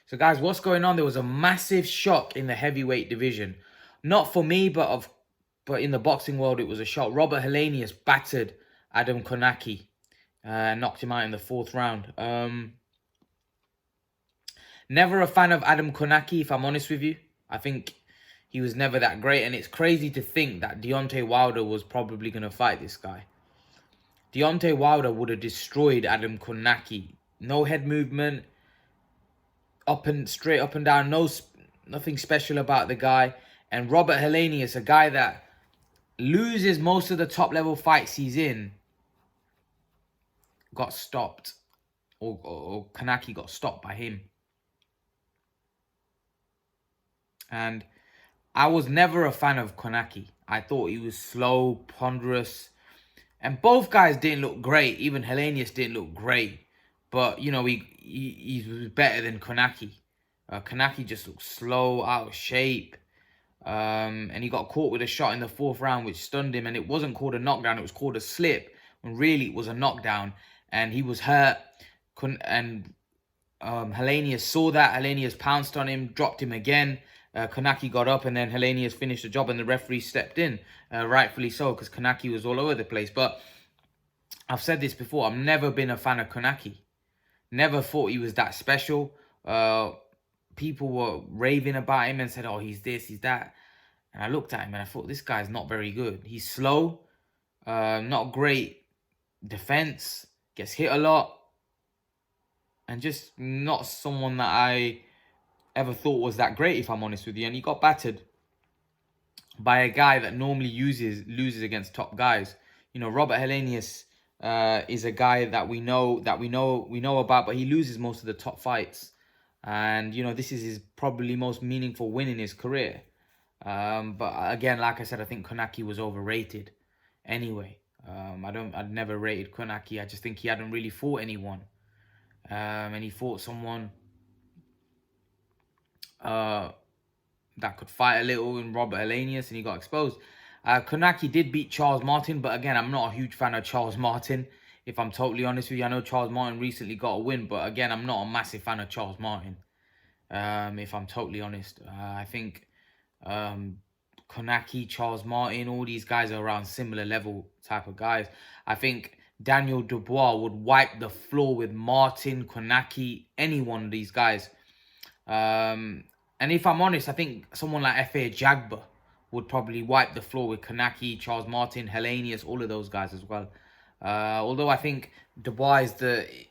So guys, what's going on? There was a massive shock in the heavyweight division. Not for me, but in the boxing world, it was a shock. Robert Helenius battered Adam Kownacki, knocked him out in the 4th round. Never a fan of Adam Kownacki, if I'm honest with you. I think he was never that great, and it's crazy to think that Deontay Wilder was probably going to fight this guy. Deontay Wilder would have destroyed Adam Kownacki. No head movement, straight up and down, nothing special about the guy. And Robert Helenius, a guy that loses most of the top level fights he's in, got stopped, or Kownacki got stopped by him. And I was never a fan of Kownacki. I thought he was slow, ponderous, and both guys didn't look great. Even Helenius didn't look great, but you know, he was better than Kownacki. Kownacki just looked slow, out of shape, and he got caught with a shot in the 4th round which stunned him, and it wasn't called a knockdown, it was called a slip, when really it was a knockdown, and he was hurt. And Helenius saw that. Helenius pounced on him, dropped him again. Kownacki got up, and then Helenius finished the job, and the referee stepped in, rightfully so, because Kownacki was all over the place. But I've said this before, I've never been a fan of Kownacki. Never thought he was that special. People were raving about him and said, oh, he's this, he's that. And I looked at him and I thought, this guy's not very good. He's slow, not great defense, gets hit a lot, and just not someone that I ever thought was that great, if I'm honest with you. And he got battered by a guy that normally loses against top guys. You know, Robert Helenius is a guy that we know about, but he loses most of the top fights. And you know, this is his probably most meaningful win in his career. But again, like I said, I think Kownacki was overrated. Anyway, I'd never rated Kownacki. I just think he hadn't really fought anyone, and he fought someone that could fight a little in Robert Helenius, and he got exposed. Kownacki did beat Charles Martin, but again, I'm not a huge fan of Charles Martin, if I'm totally honest with you. I know Charles Martin recently got a win, but again, I'm not a massive fan of Charles Martin, if I'm totally honest. I think Kownacki, Charles Martin, all these guys are around similar level type of guys. I think Daniel Dubois would wipe the floor with Martin, Kownacki, any one of these guys. And if I'm honest, I think someone like F.A. Jagba would probably wipe the floor with Kownacki, Charles Martin, Helenius, all of those guys as well. Although I think Dubois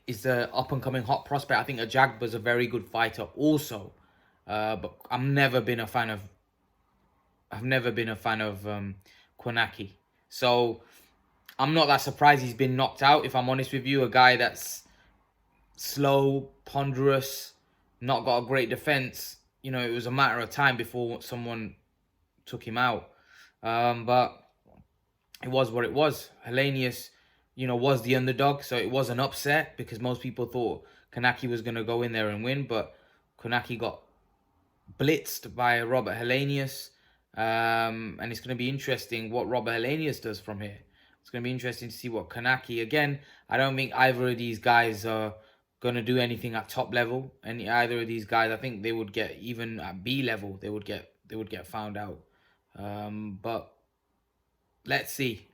is the up-and-coming hot prospect, I think Jagba's a very good fighter also. But I've never been a fan of Kownacki. So I'm not that surprised he's been knocked out, if I'm honest with you. A guy that's slow, ponderous, not got a great defense. You know, it was a matter of time before someone took him out. But it was what it was. Helenius, you know, was the underdog, so it was an upset because most people thought Kownacki was going to go in there and win, but Kownacki got blitzed by Robert Helenius. And it's going to be interesting what Robert Helenius does from here. It's going to be interesting to see what Kownacki, again, I don't think either of these guys are going to do anything at top level. And either of these guys, I think they would get, even at B level, they would get found out. But let's see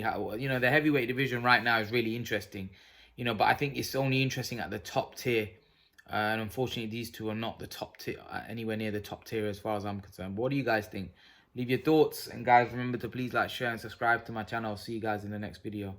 how, you know, the heavyweight division right now is really interesting, you know, but I think it's only interesting at the top tier. And unfortunately, these two are not the top tier, anywhere near the top tier as far as I'm concerned. But what do you guys think? Leave your thoughts. And guys, remember to please like, share, and subscribe to my channel. I'll see you guys in the next video.